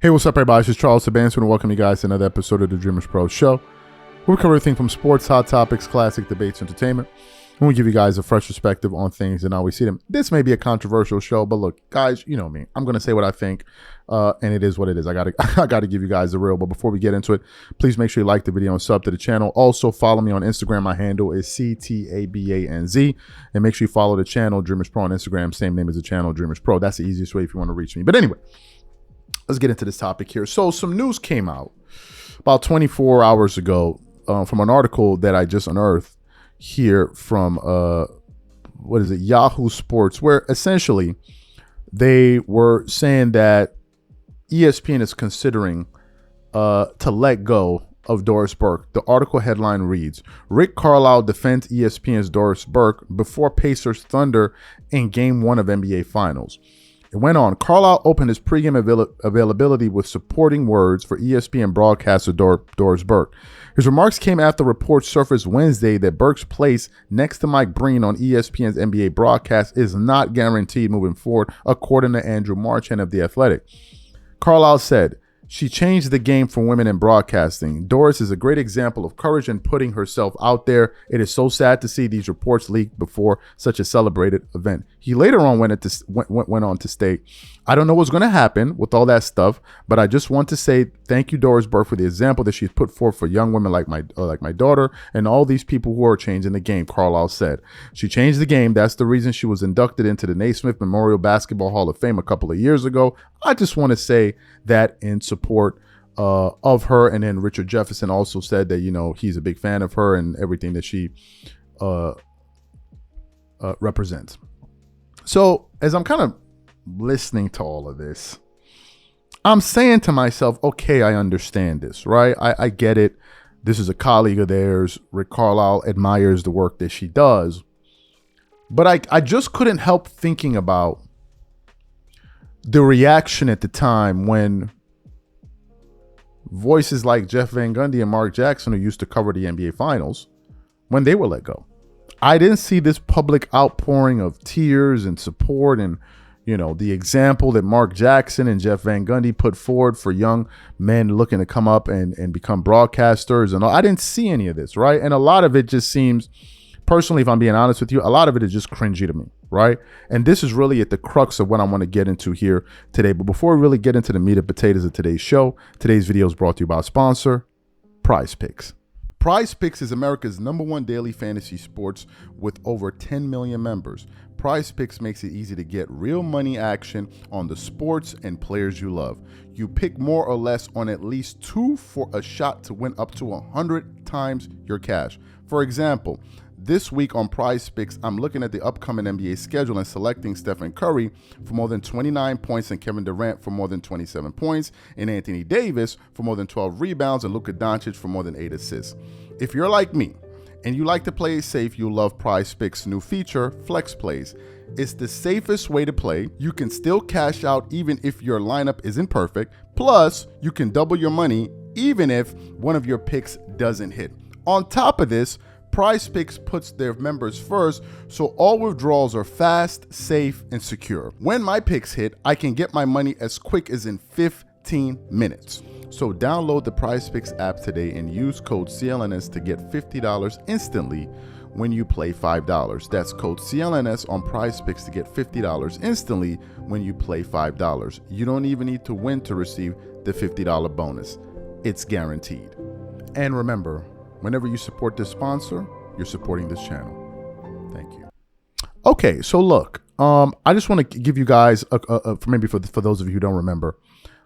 Hey, what's up, everybody? This is Charles Sabanson, and welcome you guys to another episode of the DREAMERSPRO show, where we cover everything from sports, hot topics, classic debates, entertainment, and we give you guys a fresh perspective on things and how we see them. This may be a controversial show, but look, guys, you know me. I'm going to say what I think, and it is what it is. I gotta give you guys the real. But before we get into it, please make sure you like the video and sub to the channel. Also, follow me on Instagram. My handle is CTABANZ, and make sure you follow the channel, DREAMERSPRO, on Instagram. Same name as the channel, DREAMERSPRO. That's the easiest way if you want to reach me. But anyway, let's get into this topic here. So some news came out about 24 hours ago from an article that I just unearthed here from, Yahoo Sports, where essentially they were saying that ESPN is considering to let go of Doris Burke. The article headline reads, Rick Carlisle defends ESPN's Doris Burke before Pacers Thunder in Game 1 of NBA Finals. It went on. Carlisle opened his pregame availability with supporting words for ESPN broadcaster Doris Burke. His remarks came after reports surfaced Wednesday that Burke's place next to Mike Breen on ESPN's NBA broadcast is not guaranteed moving forward, according to Andrew Marchand of The Athletic. Carlisle said, "She changed the game for women in broadcasting. Doris is a great example of courage and putting herself out there. It is so sad to see these reports leaked before such a celebrated event." He later on went on to state, "I don't know what's going to happen with all that stuff, but I just want to say thank you, Doris Burke, for the example that she's put forth for young women like my daughter and all these people who are changing the game," Carlisle said. "She changed the game. That's the reason she was inducted into the Naismith Memorial Basketball Hall of Fame a couple of years ago. I just want to say that in support of her." And then Richard Jefferson also said that, he's a big fan of her and everything that she represents. So as I'm kind of listening to all of this, I'm saying to myself, okay, I understand this, right? I get it. This is a colleague of theirs. Rick Carlisle admires the work that she does. But I just couldn't help thinking about the reaction at the time when voices like Jeff Van Gundy and Mark Jackson, who used to cover the NBA Finals, when they were let go. I didn't see this public outpouring of tears and support and, the example that Mark Jackson and Jeff Van Gundy put forward for young men looking to come up and become broadcasters. And all. I didn't see any of this, right? And a lot of it just seems, personally, if I'm being honest with you, a lot of it is just cringy to me, right? And this is really at the crux of what I want to get into here today. But before we really get into the meat and potatoes of today's show, today's video is brought to you by our sponsor, Prize Picks. Prize Picks is America's #1 daily fantasy sports with over 10 million members. Prize Picks makes it easy to get real money action on the sports and players you love. You pick more or less on at least 2 for a shot to win up to 100 times your cash. For example, this week on Prize Picks, I'm looking at the upcoming NBA schedule and selecting Stephen Curry for more than 29 points and Kevin Durant for more than 27 points and Anthony Davis for more than 12 rebounds and Luka Doncic for more than 8 assists. If you're like me and you like to play it safe, you'll love Prize Picks' new feature, Flex Plays. It's the safest way to play. You can still cash out even if your lineup isn't perfect. Plus, you can double your money even if one of your picks doesn't hit. On top of this, Prize Picks puts their members first, so all withdrawals are fast, safe, and secure. When my picks hit, I can get my money as quick as in 15 minutes. So download the Prize Picks app today and use code CLNS to get $50 instantly when you play $5. That's code CLNS on Prize Picks to get $50 instantly when you play $5. You don't even need to win to receive the $50 bonus. It's guaranteed. And remember, whenever you support this sponsor, you're supporting this channel. Thank you. Okay, so look, I just want to give you guys, for those of you who don't remember,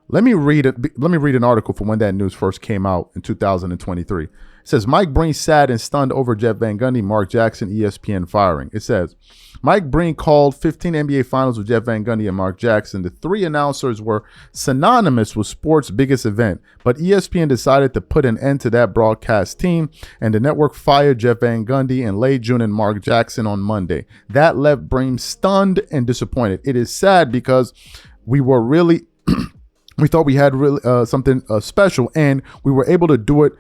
let me read an article from when that news first came out in 2023. It says, Mike Breen sad and stunned over Jeff Van Gundy, Mark Jackson, ESPN firing. It says, Mike Breen called 15 NBA Finals with Jeff Van Gundy and Mark Jackson. The three announcers were synonymous with sports' biggest event, but ESPN decided to put an end to that broadcast team, and the network fired Jeff Van Gundy in late June and Mark Jackson on Monday. That left Breen stunned and disappointed. It is sad because we were really... we thought we had really something special, and we were able to do it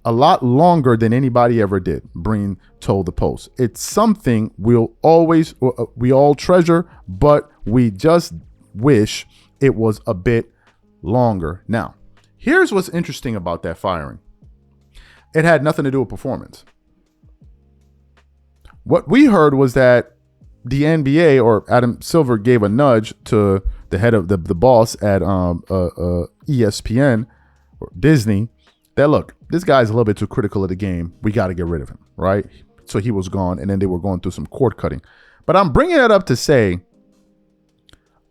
a lot longer than anybody ever did, Breen told the Post. It's something we all treasure, but we just wish it was a bit longer. Now, here's what's interesting about that firing. It had nothing to do with performance. What we heard was that the NBA or Adam Silver gave a nudge to the head of the boss at ESPN or Disney that, look, this guy's a little bit too critical of the game. We got to get rid of him, right? So he was gone, and then they were going through some cord cutting. But I'm bringing it up to say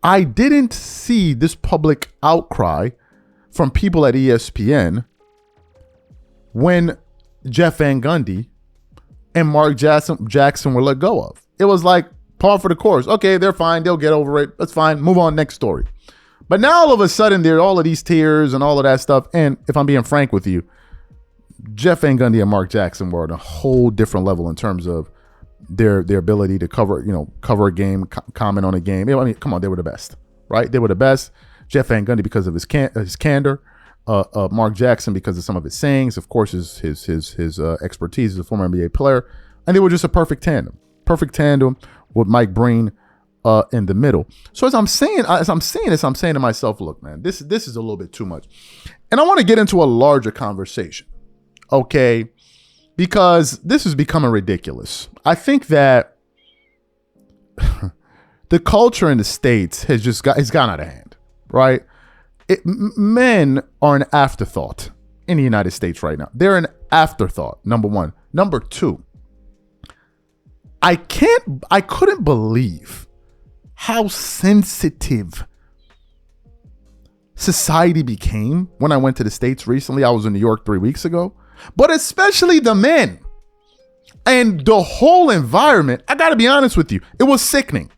I didn't see this public outcry from people at ESPN when Jeff Van Gundy and Mark Jackson were let go of. It was like par for the course. Okay, they're fine. They'll get over it. That's fine. Move on. Next story. But now all of a sudden there are all of these tears and all of that stuff. And if I'm being frank with you, Jeff Van Gundy and Mark Jackson were on a whole different level in terms of their ability to cover a game, comment on a game. I mean, come on, they were the best, right? They were the best. Jeff Van Gundy because of his candor. Mark Jackson because of some of his sayings, of course, his expertise as a former NBA player, and they were just a perfect tandem with Mike Breen in the middle. So as I'm saying this, I'm saying to myself, look, man, this is a little bit too much, and I want to get into a larger conversation, okay? Because this is becoming ridiculous. I think that the culture in the States has gone out of hand, right? Men are an afterthought in the United States right now. They're an afterthought, number one. Number two, I couldn't believe how sensitive society became when I went to the States recently. I was in New York 3 weeks ago, but especially the men and the whole environment. I got to be honest with you. It was sickening.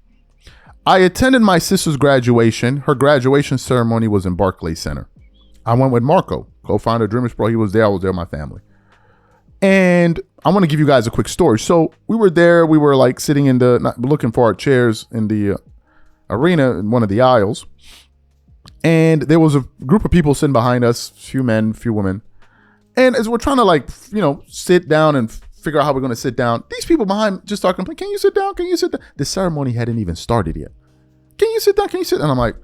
I attended my sister's graduation. Her graduation ceremony was in Barclays Center. I went with Marco, co-founder of DREAMERSPRO. He was there. I was there with my family. And I want to give you guys a quick story. So we were there. We were like sitting looking for our chairs in the arena in one of the aisles. And there was a group of people sitting behind us, few men, few women. And as we're trying to sit down and figure out how we're going to sit down, these people behind just start complaining, can you sit down? Can you sit down? The ceremony hadn't even started yet. Can you sit down? Can you sit? And I'm like,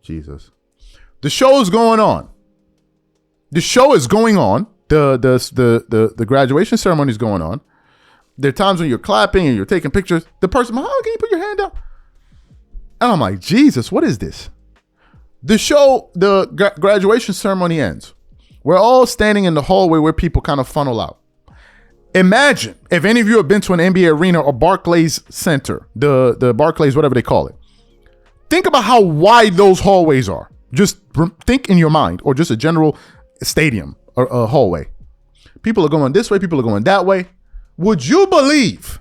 Jesus. The show is going on. The show is going on. The graduation ceremony is going on. There are times when you're clapping and you're taking pictures. The person, can you put your hand up? And I'm like, Jesus, what is this? The show, the graduation ceremony ends. We're all standing in the hallway where people kind of funnel out. Imagine if any of you have been to an NBA arena or Barclays Center, the Barclays, whatever they call it. Think about how wide those hallways are. Just think in your mind, or just a general stadium or a hallway. People are going this way, people are going that way. Would you believe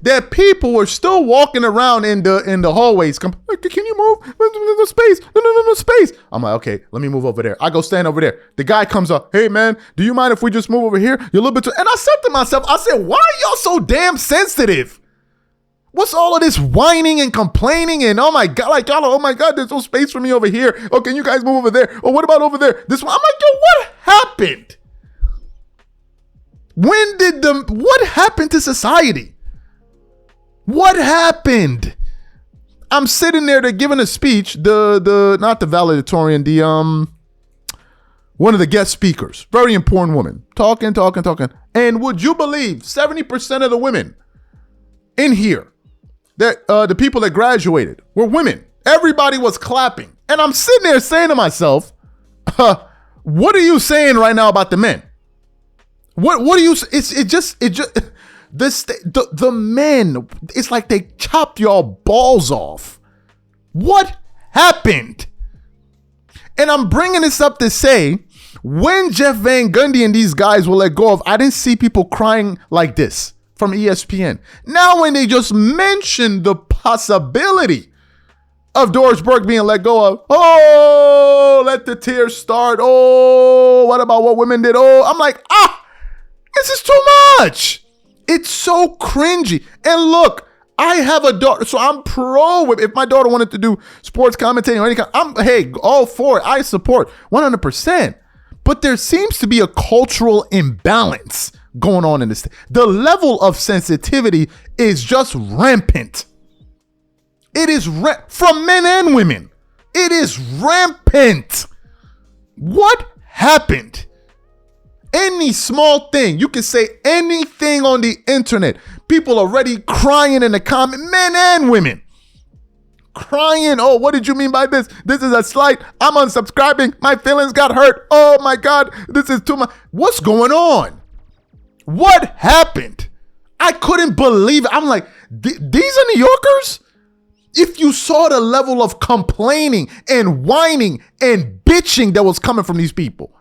that people were still walking around in the hallways? Can you move? No space. No space. I'm like, okay, let me move over there. I go stand over there. The guy comes up. Hey man, do you mind if we just move over here? You're a little bit too. And I said to myself, why are y'all so damn sensitive? What's all of this whining and complaining and oh my god, like y'all, oh my god, there's no space for me over here. Oh, can you guys move over there? Oh, what about over there? This one. I'm like, yo, what happened? What happened to society? What happened? I'm sitting there, they're giving a speech, not the valedictorian, one of the guest speakers, very important woman, talking. And would you believe 70% of the women in here, that the people that graduated were women. Everybody was clapping. And I'm sitting there saying to myself, what are you saying right now about the men? What are you, the men, it's like they chopped y'all balls off. What happened? And I'm bringing this up to say, when Jeff Van Gundy and these guys were let go of, I didn't see people crying like this from ESPN. Now, when they just mention the possibility of Doris Burke being let go of, oh, let the tears start. Oh, what about what women did? Oh, I'm like, this is too much. It's so cringy. And look, I have a daughter, so I'm pro. If my daughter wanted to do sports commentating or any kind, hey, all for it. I support 100%. But there seems to be a cultural imbalance going on in this. The level of sensitivity is just rampant. It is from men and women. It is rampant. What happened? Any small thing, you can say anything on the internet. People already crying in the comment, men and women. Crying, oh, what did you mean by this? This is a slight. I'm unsubscribing. My feelings got hurt. Oh my God, this is too much. What's going on? What happened? I couldn't believe it. I'm like, these are New Yorkers? If you saw the level of complaining and whining and bitching that was coming from these people.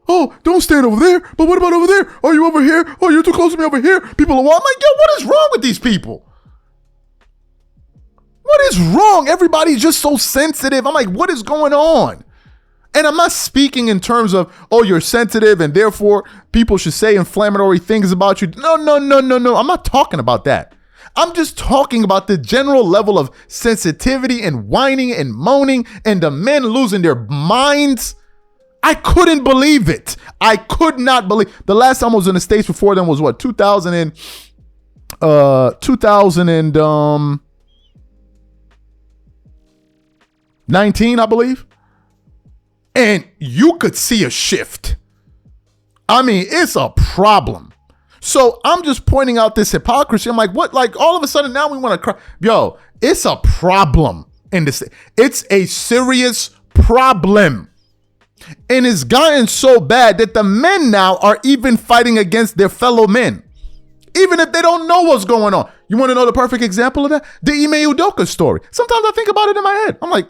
Oh, don't stand over there. But what about over there? Are you over here? Oh, you're too close to me over here. People are, I'm like, yo, what is wrong with these people? What is wrong? Everybody's just so sensitive. I'm like, what is going on? And I'm not speaking in terms of, oh, you're sensitive and therefore people should say inflammatory things about you. No. I'm not talking about that. I'm just talking about the general level of sensitivity and whining and moaning and the men losing their minds. I couldn't believe it. I could not believe. The last time I was in the States before then was what, 2019, I believe. And you could see a shift. I mean, it's a problem. So I'm just pointing out this hypocrisy. I'm like, what? Like all of a sudden now we want to cry. Yo, it's a problem in this. It's a serious problem. And it's gotten so bad that the men now are even fighting against their fellow men, even if they don't know what's going on. You want to know the perfect example of that? The Ime Udoka story. Sometimes I think about it in my head. I'm like,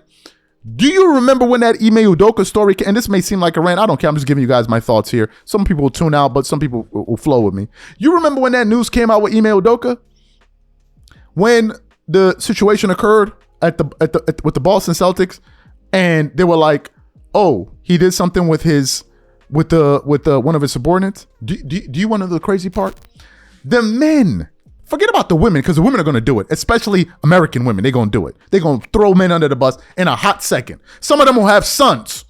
do you remember when that Ime Udoka story came? And this may seem like a rant. I don't care. I'm just giving you guys my thoughts here. Some people will tune out, but some people will flow with me. You remember when that news came out with Ime Udoka? When the situation occurred with the Boston Celtics, and they were like, oh, he did something with one of his subordinates. Do you want to know the crazy part? The men, forget about the women, because the women are going to do it, especially American women. They're going to do it. They're going to throw men under the bus in a hot second. Some of them will have sons.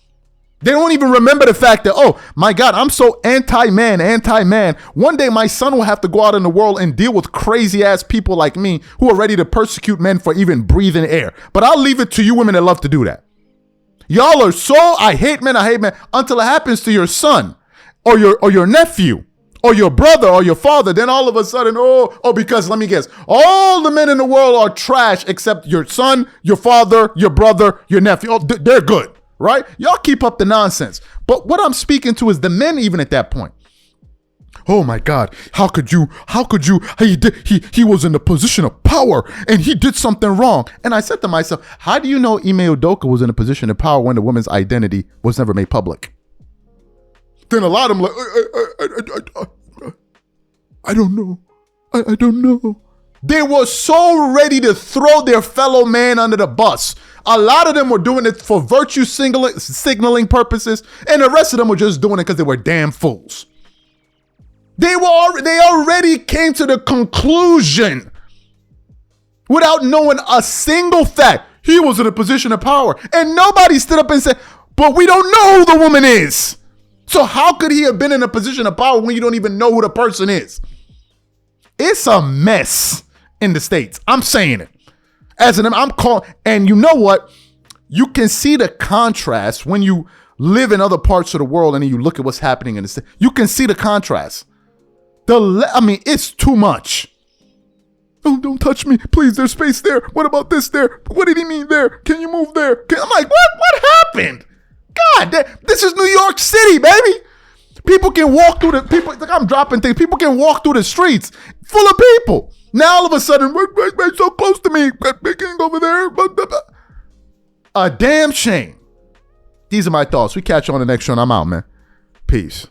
They don't even remember the fact that, oh my God, I'm so anti-man. One day my son will have to go out in the world and deal with crazy ass people like me who are ready to persecute men for even breathing air. But I'll leave it to you women that love to do that. Y'all are so, I hate men, until it happens to your son or your nephew or your brother or your father. Then all of a sudden, because let me guess, all the men in the world are trash except your son, your father, your brother, your nephew. Oh, they're good, right? Y'all keep up the nonsense. But what I'm speaking to is the men even at that point. Oh my God, how could you, he was in a position of power and he did something wrong. And I said to myself, how do you know Ime Udoka was in a position of power when the woman's identity was never made public? Then a lot of them like, I don't know. I don't know. They were so ready to throw their fellow man under the bus. A lot of them were doing it for virtue signaling purposes, and the rest of them were just doing it because they were damn fools. They already came to the conclusion without knowing a single fact. He was in a position of power, and nobody stood up and said, but we don't know who the woman is. So how could he have been in a position of power when you don't even know who the person is? It's a mess in the States. I'm saying it. I'm calling, and you know what? You can see the contrast when you live in other parts of the world and then you look at what's happening in the States. You can see the contrast. It's too much. Oh, don't touch me. Please, there's space there. What about this there? What did he mean there? Can you move there? I'm like, what happened? God, this is New York City, baby. People can walk through I'm dropping things. People can walk through the streets full of people. Now all of a sudden, wait, so close to me. We can go over there. A damn shame. These are my thoughts. We catch you on the next show and I'm out, man. Peace.